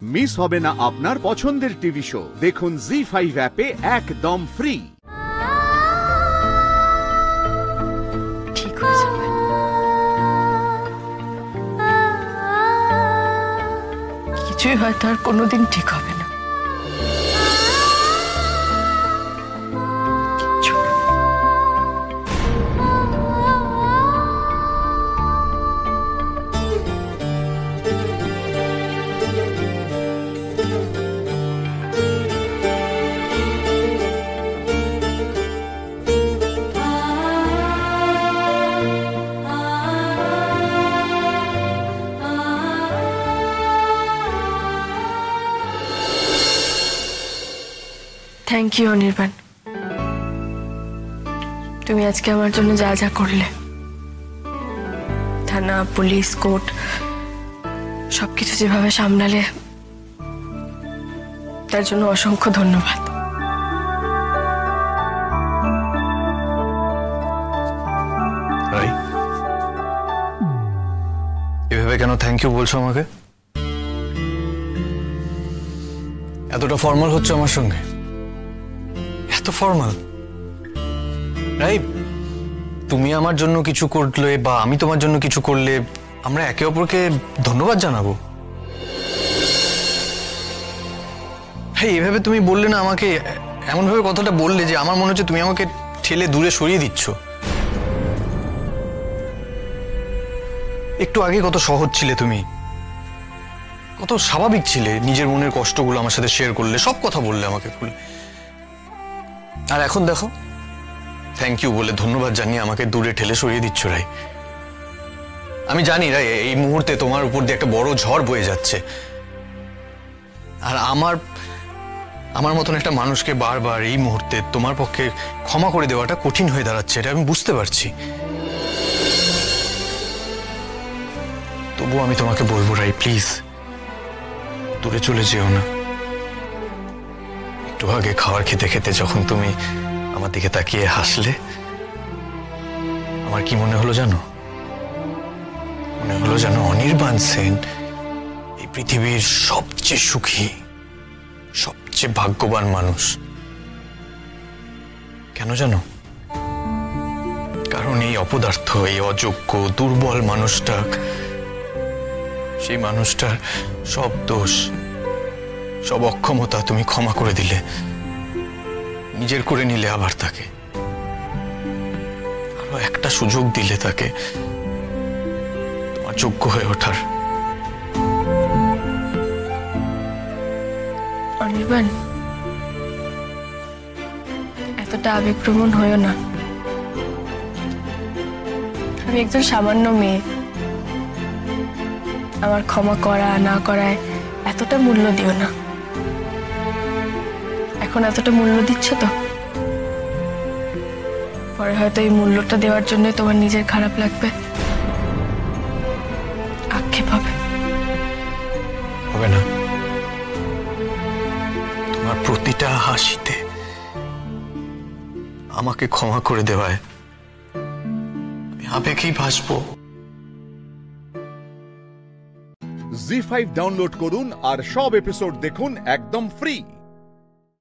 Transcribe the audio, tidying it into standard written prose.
Miss হবে না আপনার পছন্দের টিভি শো। দেখুন জি5 অ্যাপে একদম ফ্রি। ঠিক হয়ে যাবে। কিছুই হয়তো আর কোনোদিন ঠিক হবে না। থ্যাংক ইউ অনির্বাণ, তুমি আজকে আমার জন্য যা যা করলে, থানা, পুলিশ, কোর্ট সবকিছু যেভাবে সামলালে, তার জন্য অসংখ্য ধন্যবাদ। এভাবে কেন থ্যাংক ইউ বলছো আমাকে? এতটা ফর্মাল হচ্ছে আমার সঙ্গে, এত ফর্মাল। রাই, তুমি আমার জন্য কিছু করলে বা আমি তোমার জন্য কিছু করলে আমরা একে অপরকে ধন্যবাদ জানাবো। হ্যাঁ, এভাবে তুমি বললে না আমাকে, এমনভাবে কথাটা বললে যে আমার মনে হচ্ছে তুমি আমাকে ঠেলে দূরে সরিয়ে দিচ্ছ। একটু আগে কত সহজ ছিলে তুমি, কত স্বাভাবিক ছিলে, নিজের মনের কষ্টগুলো আমার সাথে শেয়ার করলে, সব কথা বললে আমাকে খুলে। আর এখন দেখো, থ্যাংক ইউ বলে ধন্যবাদ জানিয়ে আমাকে দূরে ঠেলে সরিয়ে দিচ্ছ। রাই, আমি জানি রাই, এই মুহূর্তে তোমার উপর দিয়ে একটা বড় ঝড় বয়ে যাচ্ছে, আর আমার মতন একটা মানুষকে বারবার এই মুহূর্তে তোমার পক্ষে ক্ষমা করে দেওয়াটা কঠিন হয়ে দাঁড়াচ্ছে, এটা আমি বুঝতে পারছি। তবুও আমি তোমাকে বলবো রাই, প্লিজ দূরে চলে যেও না। একটু আগে খাবার খেতে খেতে যখন তুমি আমার দিকে তাকিয়ে হাসলে, আমার কি মনে হলো জানো? মনে হলো জানো অনির্বাণ সেন এই পৃথিবীর সবচেয়ে সুখী, সবচেয়ে ভাগ্যবান মানুষ। কেন জানো? কারণ এই অপদার্থ, এই অযোগ্য, দুর্বল মানুষটা, সেই মানুষটার সব দোষ, সব অক্ষমতা তুমি ক্ষমা করে দিলে, নিজের করে নিলে, আবার তাকে আরো একটা সুযোগ দিলে তাকে তোমার যোগ্য হয়ে ওঠার। অনির্বাণ, এতটা আবেগপ্রবণ হয়েও না। আমি একজন সামান্য মেয়ে, আমার ক্ষমা করা না করায় এতটা মূল্য দিও না। এখন এতটা মূল্য দিচ্ছ তো, পরে হয়তো এই মূল্যটা দেওয়ার জন্য তোমার নিজের খারাপ লাগবে, আক্ষেপ হবে। হবে না, তোমার প্রতিটা হাসিতে আমাকে ক্ষমা করে দেওয়ায় আমি আবেগেই ভাসবো। জি5 ডাউনলোড করুন আর সব এপিসোড দেখুন একদম ফ্রি।